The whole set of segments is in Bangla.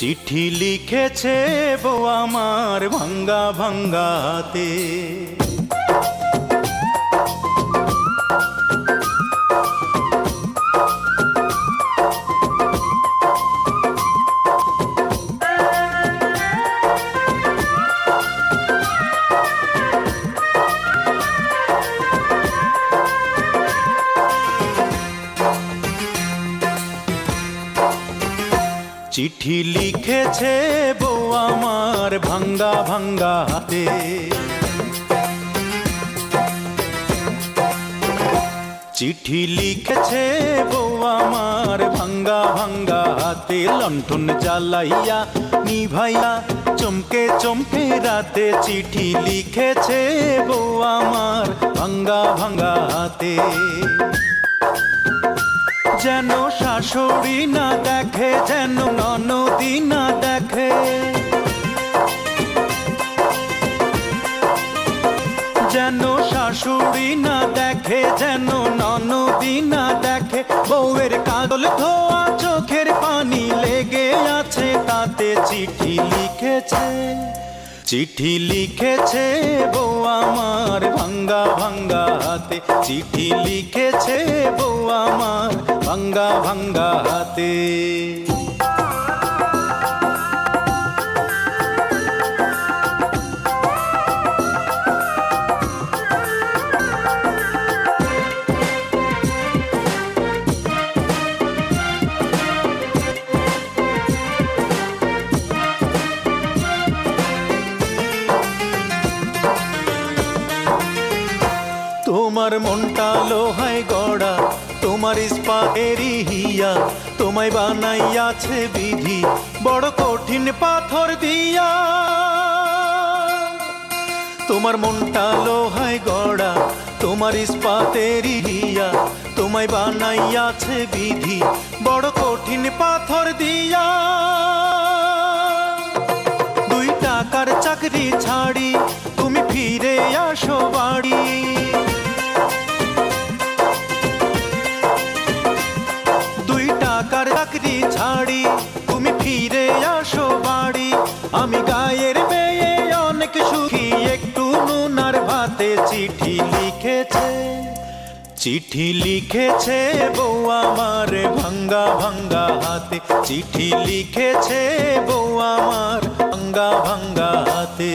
চিঠি লিখেছে বউ আমার ভাঙ্গা ভাঙ্গা হাতে। চিঠি লিখেছে বউ আমার ভাঙ্গা ভাঙ্গা হাতে। চিঠি লিখেছে বউ আমার ভাঙ্গা ভাঙ্গা হাতে। লণ্ঠন জ্বালাইয়া নিভাইয়া চমকে চমকে রাতে চিঠি লিখেছে বউ আমার ভাঙ্গা ভাঙ্গা হাতে। যেন শাশুড়ি না দেখে, যেন ননদি না দেখে, যেন শাশুড়ি না দেখে, যেন ননদি না দেখে। বউয়ের কাজল ধোয়া চোখের পানি লেগে আছে তাতে চিঠি লিখেছে। চিঠি লিখেছে বউ আমার ভাঙ্গা ভাঙ্গা হাতে। চিঠি লিখেছে বউ আমার ভাঙ্গা ভাঙ্গা হাতে। তোমার মনটা লোহায় গড়া, তোমার ইস্পাতেরই হিয়া। তোমায় বানাইয়াছে বিধি বড় কঠিন পাথর দিয়া। তোমার মনটা লোহায় গড়া, তোমার ইস্পাতেরই হিয়া। তোমায় বানাইয়াছে বিধি বড় কঠিন পাথর দিয়া। 2 টাকার চাকরি ছাড়ি তুমি ফিরে আসো বাড়ি। 2 টাকার চাকরি ছাড়ি তুমি ফিরে আসো বাড়ি। আমি গায়ের মেয়ে অনেক সুখী, একটু নুন আর ভাতে। চিঠি লিখেছে, চিঠি লিখেছে বউ আমার ভাঙ্গা ভাঙ্গা হাতে। চিঠি লিখেছে বউ আমার ভাঙ্গা ভাঙ্গা হাতে।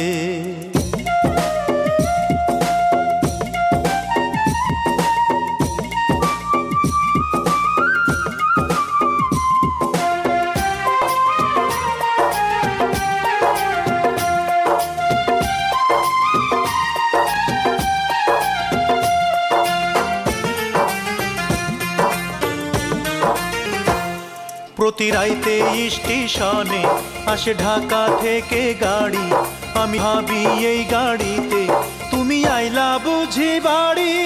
প্রতি রাইতে স্টেশনে আসে ঢাকা থেকে গাড়ি। আমি ভাবি এই গাড়িতে তুমি আইলা বুঝি বাড়ি।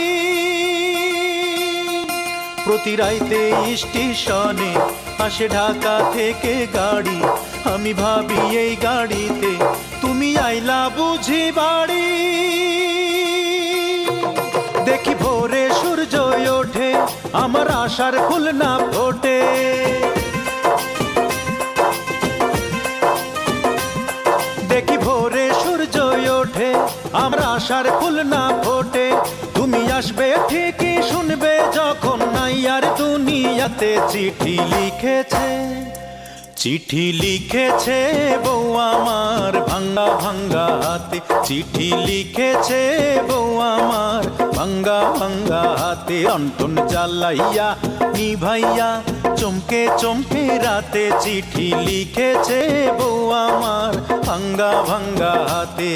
প্রতি রাইতে স্টেশনে আসে ঢাকা থেকে গাড়ি। আমি ভাবি এই গাড়িতে তুমি আইলা বুঝি বাড়ি। দেখি ভোরে সূর্য ওঠে, আমার আশার ফুল না ফোটে। দেখি ভোরে সূর্য ওঠে, আমার আশার ফুল না ফোটে। তুমি আসবে ঠিকই শুনবে যখন নাই আর দুনিয়াতে। চিঠি লিখেছে, চিঠি লিখেছে বউ আমার ভাঙ্গা ভাঙ্গা হাতে। চিঠি লিখেছে বউ আমার ভাঙ্গা ভাঙ্গা হাতে। লণ্ঠন জ্বালাইয়া নিভাইয়া চমকে চমকে রাতে চিঠি লিখেছে বউ আমার ভাঙ্গা ভাঙ্গা হাতে।